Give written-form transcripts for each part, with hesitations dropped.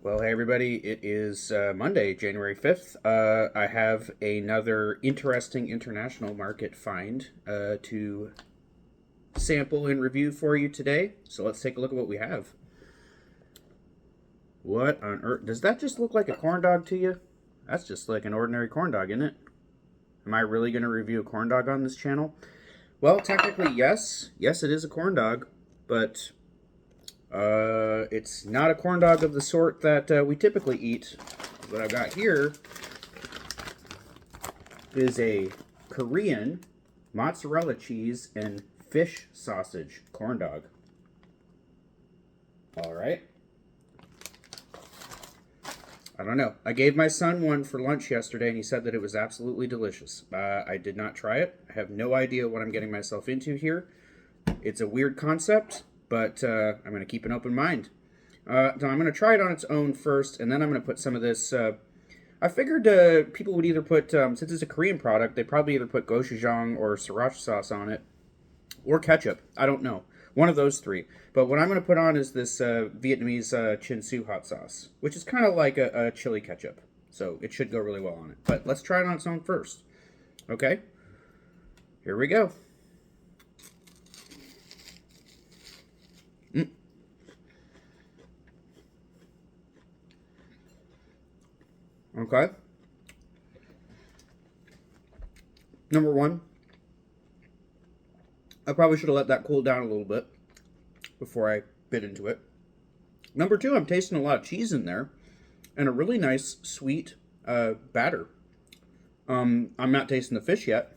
Well, hey everybody, it is Monday, January 5th. I have another interesting international market find to sample and review for you today. So let's take a look at what we have. What on earth? Does that just look like a corn dog to you? That's just like an ordinary corn dog, isn't it? Am I really going to review a corn dog on this channel? Well, technically, yes. Yes, it is a corn dog, but it's not a corn dog of the sort that we typically eat. What I've got here is a Korean mozzarella cheese and fish sausage corn dog. All right. I don't know. I gave my son one for lunch yesterday, and he said that it was absolutely delicious. I did not try it. I have no idea what I'm getting myself into here. It's a weird concept, but I'm going to keep an open mind. So I'm going to try it on its own first, and then I'm going to put some of this. I figured people would either put, since it's a Korean product, they probably either put gochujang or sriracha sauce on it, or ketchup. I don't know. One of those three. But what I'm going to put on is this Vietnamese chin su hot sauce, which is kind of like a chili ketchup. So it should go really well on it. But let's try it on its own first. Okay? Here we go. Okay. Number one, I probably should have let that cool down a little bit before I bit into it. Number two, I'm tasting a lot of cheese in there and a really nice sweet batter. I'm not tasting the fish yet.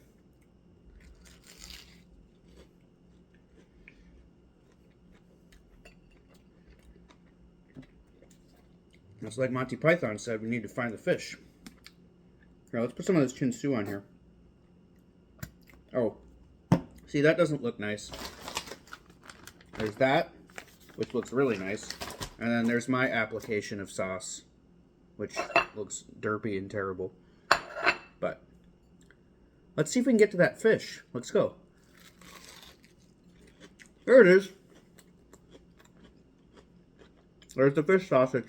It's like Monty Python said, we need to find the fish. Here, let's put some of this chin su on here. Oh, see, that doesn't look nice. There's that, which looks really nice. And then there's my application of sauce, which looks derpy and terrible. But let's see if we can get to that fish. Let's go. There it is. There's the fish sausage.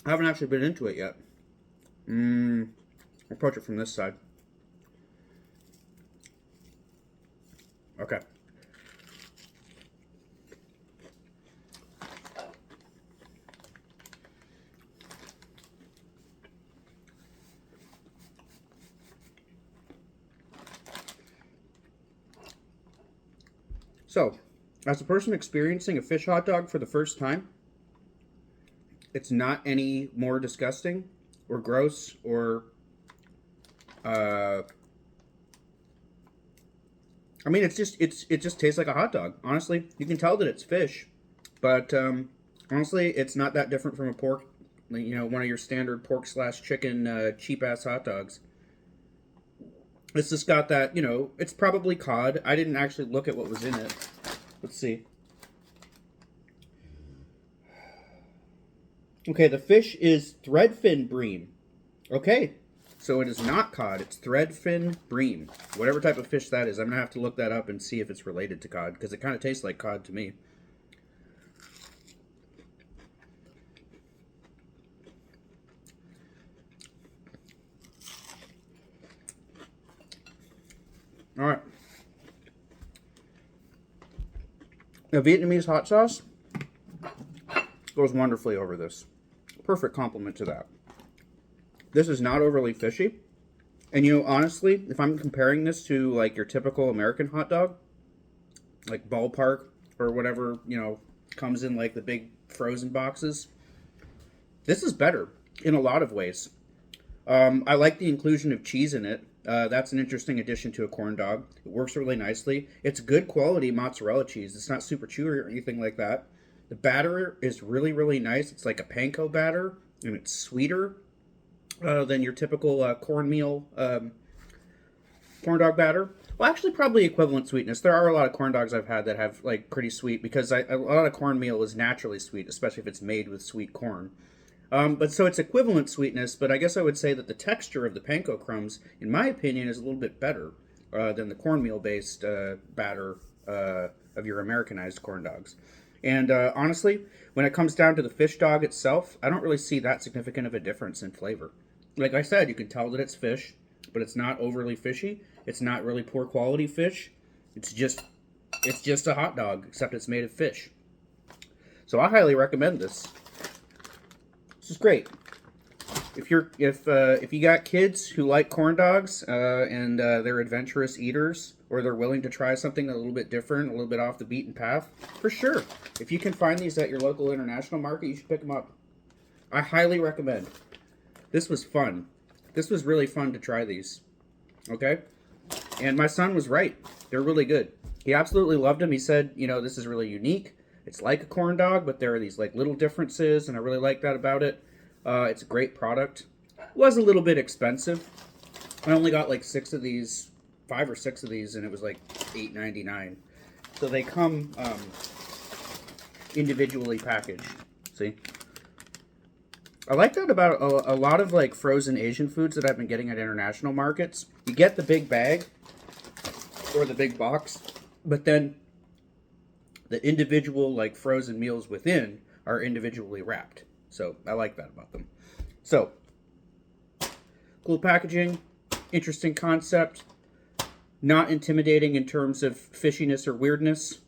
I haven't actually been into it yet. I'll approach it from this side. Okay. So, as a person experiencing a fish hot dog for the first time, it's not any more disgusting or gross or I mean, it just tastes like a hot dog. Honestly, you can tell that it's fish, but honestly, it's not that different from a pork, one of your standard pork/chicken cheap ass hot dogs. It's just got that, it's probably cod. I didn't actually look at what was in it. Let's see. Okay, the fish is threadfin bream. Okay, so it is not cod. It's threadfin bream. Whatever type of fish that is. I'm going to have to look that up and see if it's related to cod, because it kind of tastes like cod to me. All right. The Vietnamese hot sauce goes wonderfully over this. Perfect complement to that. This is not overly fishy. And honestly, if I'm comparing this to like your typical American hot dog, like Ballpark or whatever, comes in like the big frozen boxes, this is better in a lot of ways. I like the inclusion of cheese in it. That's an interesting addition to a corn dog. It works really nicely. It's good quality mozzarella cheese. It's not super chewy or anything like that. The batter is really, really nice. It's like a panko batter, and it's sweeter than your typical cornmeal corn dog batter. Well, actually, probably equivalent sweetness. There are a lot of corn dogs I've had that have like pretty sweet, because a lot of cornmeal is naturally sweet, especially if it's made with sweet corn. But so it's equivalent sweetness, but I guess I would say that the texture of the panko crumbs, in my opinion, is a little bit better than the cornmeal-based batter of your Americanized corn dogs. And honestly, when it comes down to the fish dog itself, I don't really see that significant of a difference in flavor. Like I said, you can tell that it's fish, but it's not overly fishy. It's not really poor quality fish. It's just a hot dog, except it's made of fish. So I highly recommend this. This is great. If you got kids who like corn dogs and they're adventurous eaters, or they're willing to try something a little bit different, a little bit off the beaten path, for sure. If you can find these at your local international market, you should pick them up. I highly recommend. This was fun. This was really fun to try these. Okay? And my son was right. They're really good. He absolutely loved them. He said, this is really unique. It's like a corn dog, but there are these like little differences, and I really like that about it. It's a great product. It was a little bit expensive. I only got like 5 or 6 of these, and it was like $8.99. So they come individually packaged. See? I like that about a lot of like frozen Asian foods that I've been getting at international markets. You get the big bag or the big box, but then the individual like frozen meals within are individually wrapped. So I like that about them. So cool packaging, interesting concept, not intimidating in terms of fishiness or weirdness.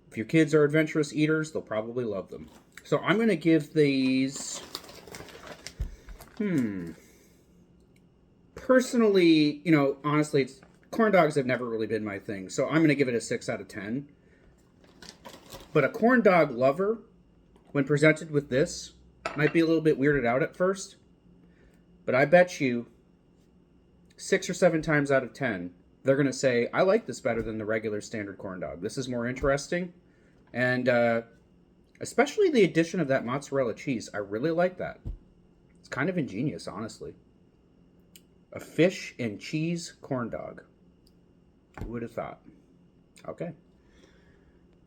If your kids are adventurous eaters, they'll probably love them. So I'm going to give these, personally, honestly, corn dogs have never really been my thing. So I'm going to give it a 6 out of 10. But a corn dog lover, when presented with this, might be a little bit weirded out at first. But I bet you 6 or 7 times out of 10, they're going to say, I like this better than the regular standard corn dog. This is more interesting. And especially the addition of that mozzarella cheese. I really like that. It's kind of ingenious, honestly. A fish and cheese corn dog. Who would have thought? Okay.